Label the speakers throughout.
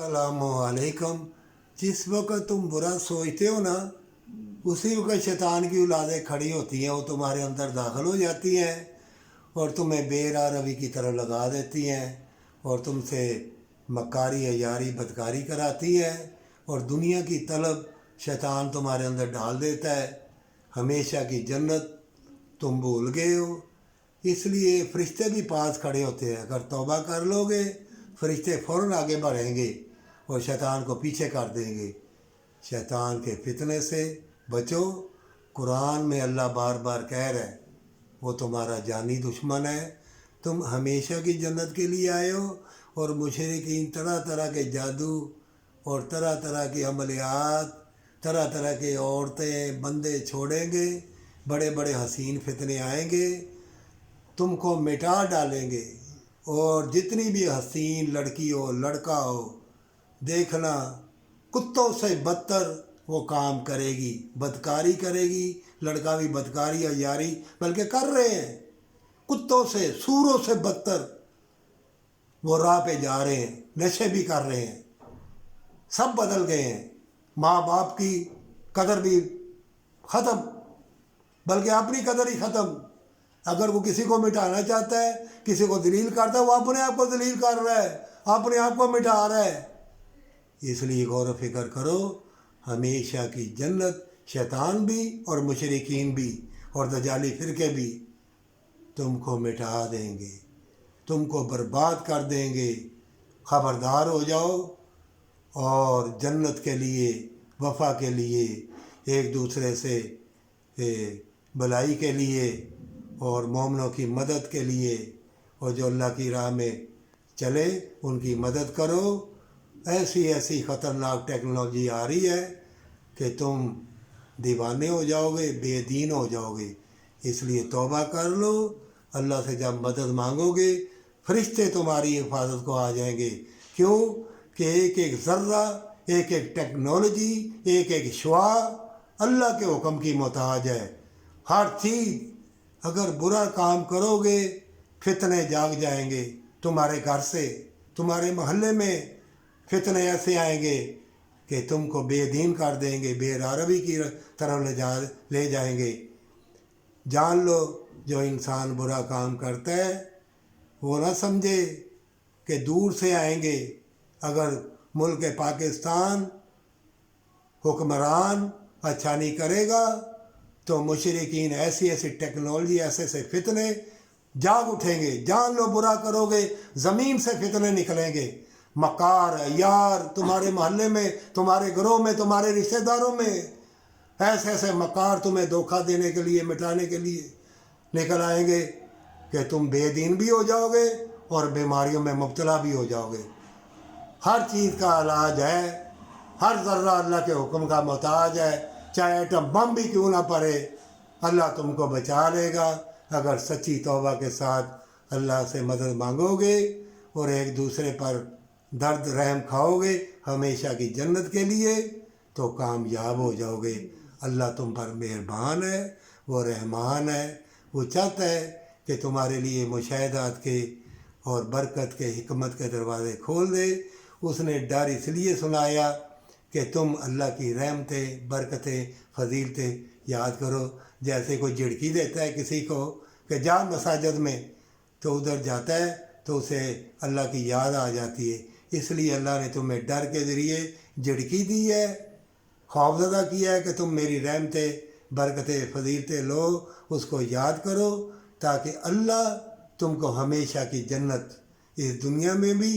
Speaker 1: अस्सलामुअलैकुम। जिस वक्त तुम बुरा सोचते हो ना, उसी वक्त शैतान की औलादें खड़ी होती हैं, वो तुम्हारे अंदर दाखिल हो जाती हैं और तुम्हें बेरा रवि की तरफ लगा देती हैं और तुमसे मक्कारी अयारी बदकारी कराती है और दुनिया की तलब शैतान तुम्हारे अंदर डाल देता है। हमेशा की जन्नत तुम भूल गए हो, इसलिए फरिश्ते भी पास खड़े होते हैं। अगर तौबा कर लोगे, फरिश्ते फ़ौरन आगे बढ़ेंगे और शैतान को पीछे कर देंगे। शैतान के फितने से बचो। कुरान में अल्लाह बार बार कह रहा है वो तुम्हारा जानी दुश्मन है। तुम हमेशा की जन्नत के लिए आए हो और मुशरिकीन तरह तरह के जादू और तरह तरह के अमलियात, तरह तरह के औरतें बंदे छोड़ेंगे, बड़े बड़े हसीन फितने आएंगे, तुमको मिटा डालेंगे। और जितनी भी हसीन लड़की हो लड़का हो, देखना कुत्तों से बदतर वो काम करेगी, बदकारी करेगी। लड़का भी बदकारी और यारी बल्कि कर रहे हैं, कुत्तों से सूरों से बदतर वो राह पे जा रहे हैं, नशे भी कर रहे हैं, सब बदल गए हैं। माँ बाप की कदर भी ख़त्म, बल्कि अपनी कदर ही ख़त्म। अगर वो किसी को मिटाना चाहता है, किसी को दलील करता है, वो अपने आप को दलील कर रहा है, अपने आप को मिटा रहा है। इसलिए गौर फिक्र करो। हमेशा की जन्नत शैतान भी और मुशरिकीन भी और दजाली फिरके भी तुमको मिटा देंगे, तुमको बर्बाद कर देंगे। ख़बरदार हो जाओ और जन्नत के लिए, वफ़ा के लिए, एक दूसरे से भलाई के लिए और मोमिनों की मदद के लिए, और जो अल्लाह की राह में चले उनकी मदद करो। ऐसी ऐसी ख़तरनाक टेक्नोलॉजी आ रही है कि तुम दीवाने हो जाओगे, बेदीन हो जाओगे। इसलिए तौबा कर लो। अल्लाह से जब मदद मांगोगे, फरिश्ते तुम्हारी हिफाजत को आ जाएंगे। क्यों कि एक एक ज़र्रा, एक एक टेक्नोलॉजी, एक एक शुआ अल्लाह के हुक्म की मोहताज है। हर चीज़ अगर बुरा काम करोगे, फितने जाग जाएंगे तुम्हारे घर से, तुम्हारे मोहल्ले में फितने ऐसे आएंगे कि तुमको बेदीन कर देंगे, बेरारवी की तरफ ले जाएंगे। जान लो, जो इंसान बुरा काम करता है वो ना समझे कि दूर से आएंगे। अगर मुल्क पाकिस्तान हुक्मरान अच्छा नहीं करेगा तो मुशरिकीन ऐसी ऐसी टेक्नोलॉजी, ऐसे ऐसे फितने जाग उठेंगे। जान लो, बुरा करोगे ज़मीन से फितने निकलेंगे। मकार यार तुम्हारे मोहल्ले में, तुम्हारे घरों में, तुम्हारे रिश्तेदारों में ऐसे ऐसे मकार तुम्हें धोखा देने के लिए, मिटाने के लिए निकल आएंगे कि तुम बेदीन भी हो जाओगे और बीमारियों में मुब्तला भी हो जाओगे। हर चीज़ का इलाज है, हर ज़र्रा अल्लाह के हुक्म का मोहताज है। चाहे एटम बम भी क्यों ना पड़े, अल्लाह तुमको बचा लेगा अगर सच्ची तौबा के साथ अल्लाह से मदद मांगोगे और एक दूसरे पर दर्द रहम खाओगे हमेशा की जन्नत के लिए, तो कामयाब हो जाओगे। अल्लाह तुम पर मेहरबान है, वो रहमान है। वो चाहता है कि तुम्हारे लिए मुशाहिदात के और बरकत के, हिकमत के दरवाज़े खोल दे। उसने डर इसलिए सुनाया कि तुम अल्लाह की रहमतें, बरकतें, फजीलतें याद करो। जैसे कोई झिड़की देता है किसी को कि जा मसाजिद में, तो उधर जाता है तो उसे अल्लाह की याद आ जाती है। इसलिए अल्लाह ने तुम्हें डर के ज़रिए झिड़की दी है, खौफज़दा किया है कि तुम मेरी रहमतें, बरकतें, फजीलतें लो, उसको याद करो, ताकि अल्लाह तुमको हमेशा की जन्नत, इस दुनिया में भी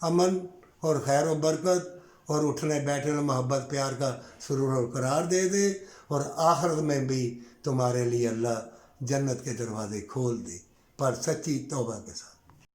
Speaker 1: अमन और खैर व बरकत और उठने बैठने मोहब्बत प्यार का सुरूर और करार दे दे, और आखिरत में भी तुम्हारे लिए अल्लाह जन्नत के दरवाज़े खोल दे, पर सच्ची तौबा के साथ।